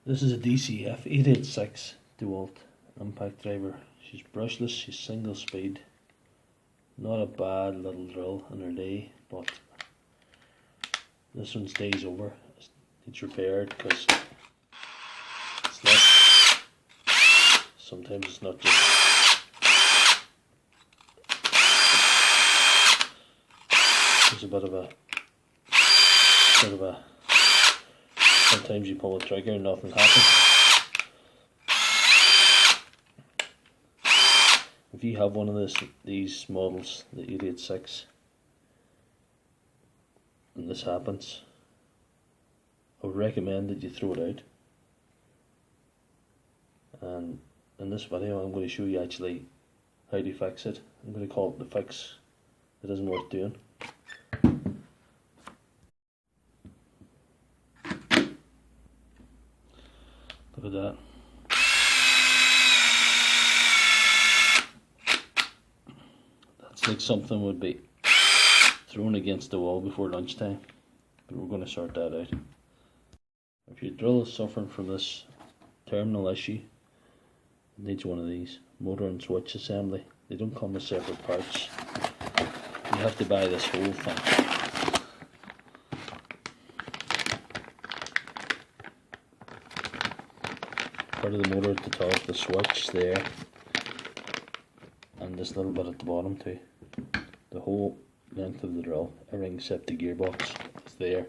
This is a DCF886 Dewalt Impact Driver. She's brushless, she's single speed. Not a bad little drill in her day, but this one's days over. It's repaired because it's less. Sometimes it's not just. There's a bit of a. Sometimes you pull a trigger and nothing happens. If you have one of these models, the 886, and this happens, I would recommend that you throw it out. And in this video I'm going to show you actually how to fix it. I'm going to call it the fix that isn't worth doing. Look at that. That's like something would be thrown against the wall before lunchtime. But we're going to sort that out. If your drill is suffering from this terminal issue, it needs one of these. Motor and switch assembly. They don't come with separate parts. You have to buy this whole thing. Part of the motor at the top, the switch there, and this little bit at the bottom too. The whole length of the drill, everything except the gearbox is there.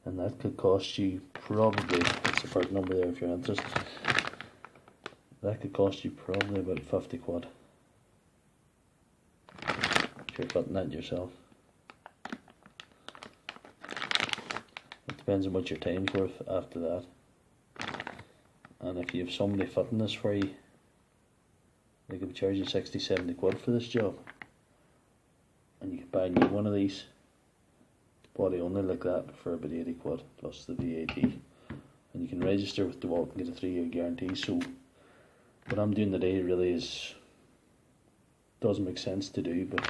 And that could cost you probably, that's the part number there if you're interested, that could cost you probably about 50 quid if you're fitting that yourself. Depends on what your time's worth after that. And if you have somebody fitting this for you, they could charge you 60-70 quid for this job. And you could buy a new one of these, body only like that, for about 80 quid plus the VAT. And you can register with Dewalt and get a 3-year guarantee. So what I'm doing today really doesn't make sense to do, but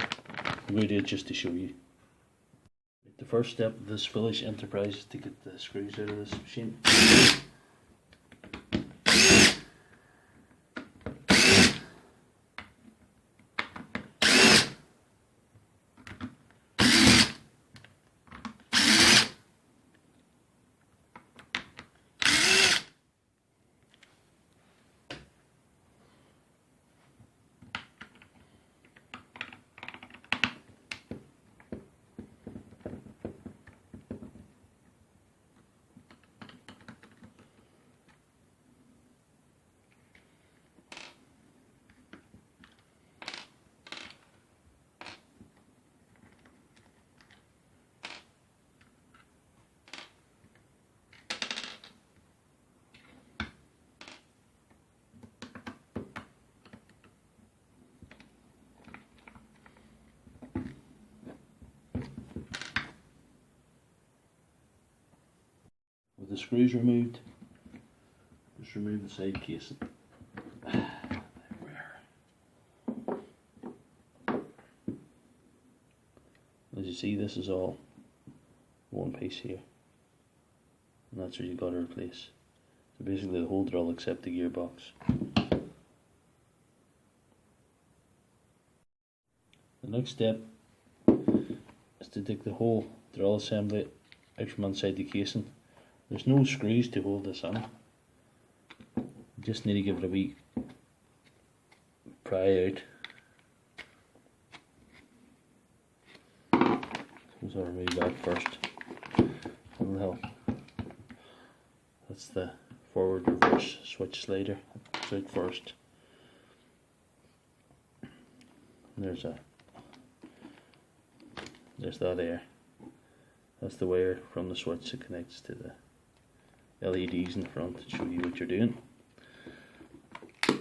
I'm going to do it just to show you. The first step of this village enterprise is to get the screws out of this machine. With the screws removed, just remove the side casing. As you see, this is all one piece here, and that's where you got to replace. So basically the whole drill except the gearbox. The next step is to take the whole drill assembly out from inside the casing. There's no screws to hold this on. You just need to give it a wee pry out. So I'll remove that first. That'll help. That's the forward reverse switch slider. It's out first. And there's that there. That's the wire from the switch that connects to the LEDs in the front to show you what you're doing. There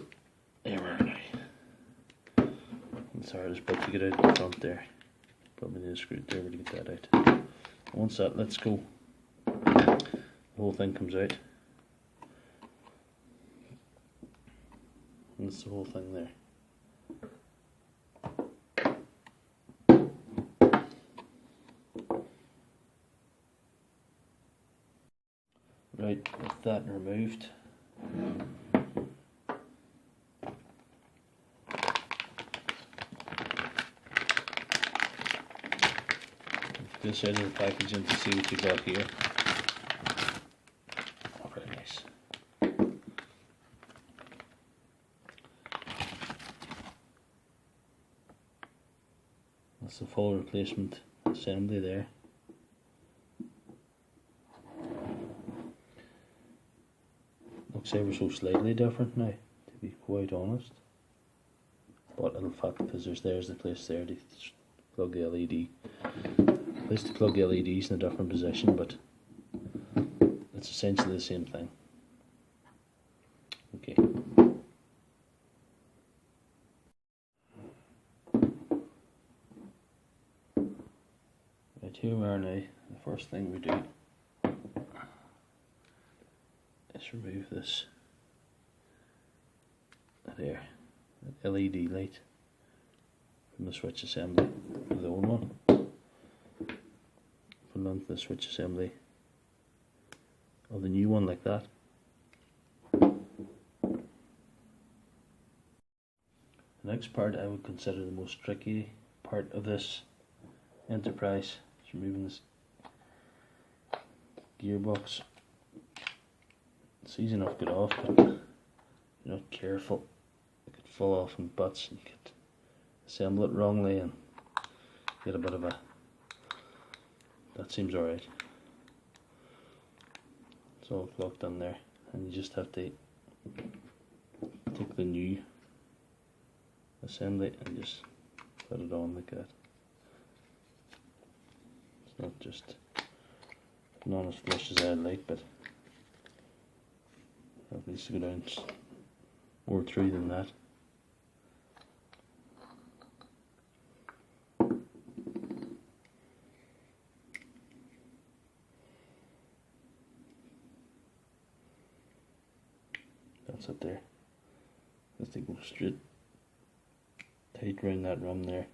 we are now. It's hard as but to get out the front there. Probably need a screwdriver to get that out. Once that lets go, the whole thing comes out. And that's the whole thing there. out with that removed. This out of the packaging to see what you got here. Oh, very nice. That's the full replacement assembly there. Looks ever so slightly different now, to be quite honest. But it'll fit because there's the place there to plug the LED. Place to plug LEDs in a different position, but it's essentially the same thing. Okay. Right, here we are now. The first thing we do is remove this there, that LED light from the switch assembly of the old one. Put it onto the switch assembly of the new one like that. The next part I would consider the most tricky part of this enterprise is removing this gearbox. It's easy enough to get off, but if you're not careful, it could fall off in butts and you could assemble it wrongly and get a bit of a... That seems alright. It's all plugged in there, and you just have to take the new assembly and just put it on like that. It's not just not as flush as I'd like, but it needs to go down more through than that. That's it there. Let's go straight tight round that rim there,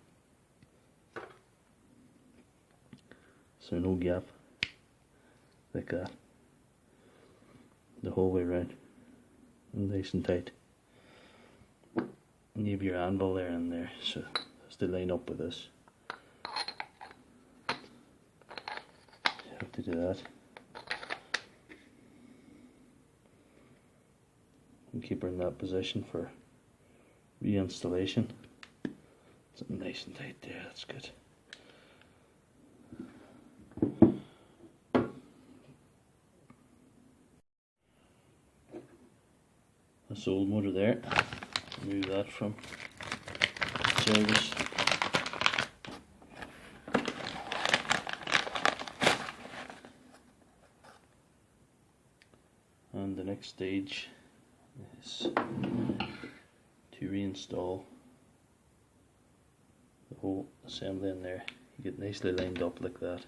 so no gap, like that, the whole way round, nice and tight. And you have your anvil there and there, so it has to line up with this. You have to do that. And keep her in that position for reinstallation. It's nice and tight there, that's good. This old motor there, remove that from service. And the next stage is to reinstall the whole assembly in there. You get nicely lined up like that.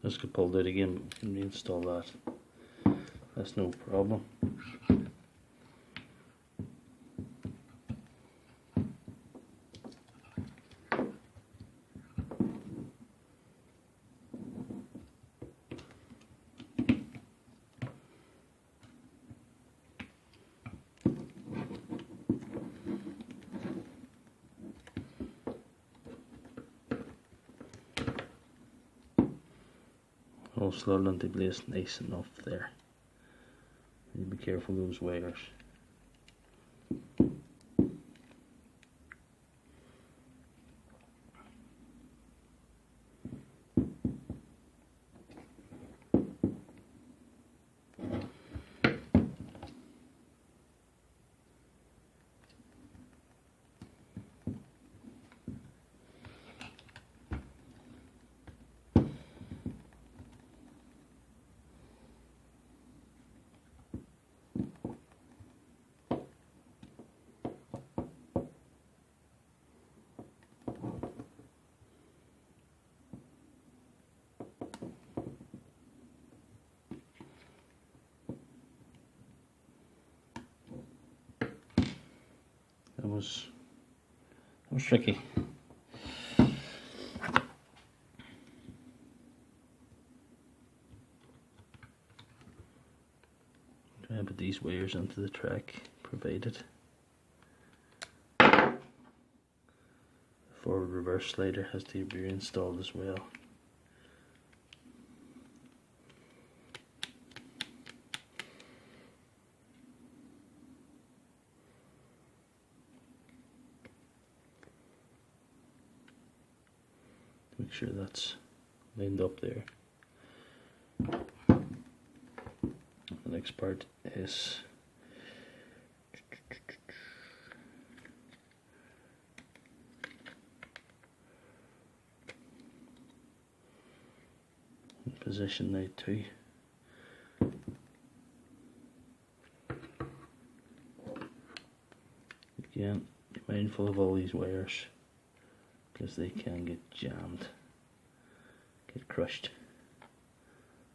This could pull out again, but we can reinstall that. That's no problem. All slotted into place nice enough there. You be careful of those wires. was tricky. Try and put these wires into the track provided. The forward reverse slider has to be reinstalled as well. Make sure that's lined up there. The next part is in position now too. Again, be mindful of all these wires because they can get jammed, get crushed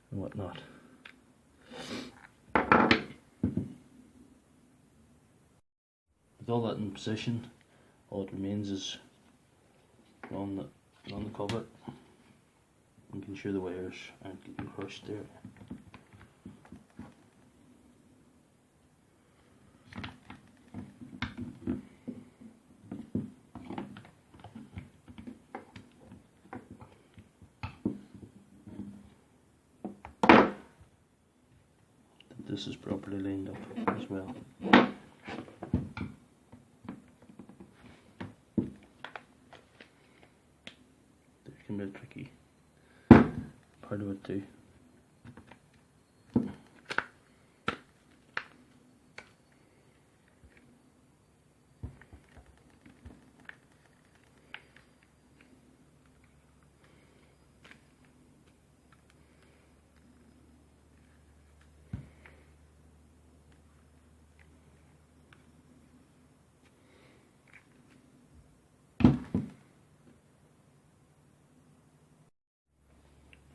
and whatnot. With all that in position, all it remains is on the cover, making sure the wires aren't getting crushed there. This is properly lined up as well. There can be a tricky part of it too.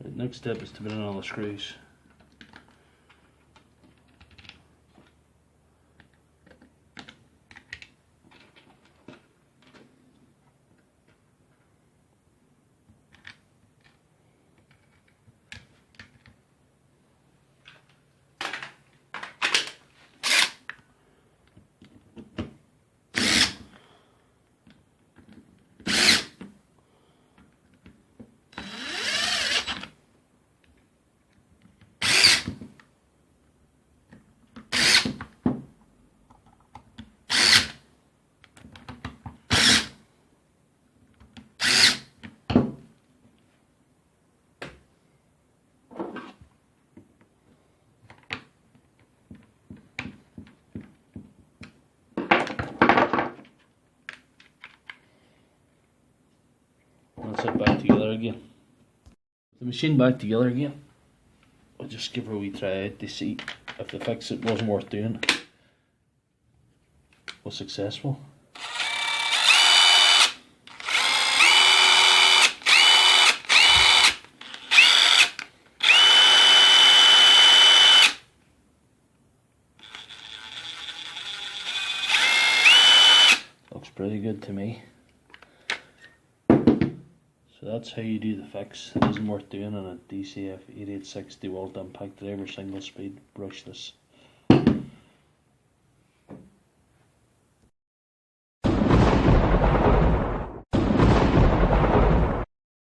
The next step is to put in all the screws. That's it back together again. The machine back together again. I'll just give her a wee try out to see if the fix it wasn't worth doing was successful. Looks pretty good to me. So that's how you do the fix. It isn't worth doing on a DCF886 Dewalt Impact Driver single speed brushless.